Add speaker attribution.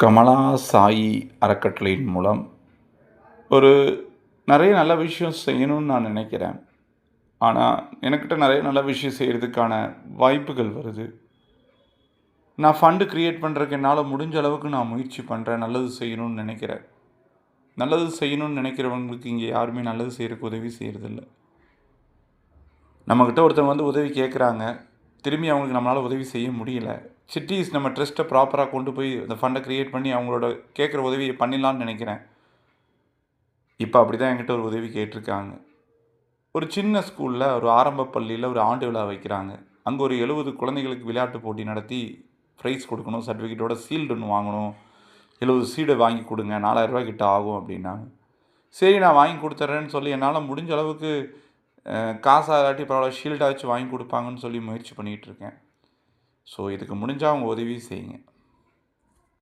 Speaker 1: கமலா சாயி அறக்கட்டளையின் மூலம் ஒரு நிறைய நல்ல விஷயம் செய்யணும்னு நான் நினைக்கிறேன். ஆனால் எனக்கிட்ட நிறைய நல்ல விஷயம் செய்கிறதுக்கான வாய்ப்புகள் வருது. நான் ஃபண்டு கிரியேட் பண்ணுறதுக்கு என்னால் முடிஞ்ச அளவுக்கு நான் முயற்சி பண்ணுறேன். நல்லது செய்யணும்னு நினைக்கிறேன். நல்லது செய்யணும்னு நினைக்கிறவங்களுக்கு இங்கே யாருமே நல்லது செய்கிறதுக்கு உதவி செய்கிறதில்ல. நம்மக்கிட்ட ஒருத்தவங்க வந்து உதவி கேட்குறாங்க, திரும்பி அவங்களுக்கு நம்மளால் உதவி செய்ய முடியல. சிட்டிஸ் நம்ம ட்ரஸ்ட்டை ப்ராப்பராக கொண்டு போய் அந்த ஃபண்டை கிரியேட் பண்ணி அவங்களோட கேட்குற உதவியை பண்ணிடலான்னு நினைக்கிறேன். இப்போ அப்படி தான் என்கிட்ட ஒரு உதவி கேட்டிருக்காங்க. ஒரு சின்ன ஸ்கூலில் ஒரு ஆரம்ப பள்ளியில் ஒரு ஆண்டு விழா வைக்கிறாங்க. அங்கே ஒரு 70 குழந்தைகளுக்கு விளையாட்டு போட்டி நடத்தி ப்ரைஸ் கொடுக்கணும், சர்டிஃபிகேட்டோட சீல்டு ஒன்று வாங்கணும். 70 சீடை வாங்கி கொடுங்க, 4000 ரூபா கிட்ட ஆகும் அப்படின்னாங்க. சரி, நான் வாங்கி கொடுத்துட்றேன்னு சொல்லி என்னால் முடிஞ்ச அளவுக்கு காசாக இல்லாட்டி பரவாயில்ல, ஷீல்டாக வச்சு வாங்கி கொடுப்பாங்கன்னு சொல்லி முயற்சி பண்ணிகிட்டு இருக்கேன். ஸோ இதுக்கு முடிஞ்சால் அவங்க உதவி செய்யுங்க.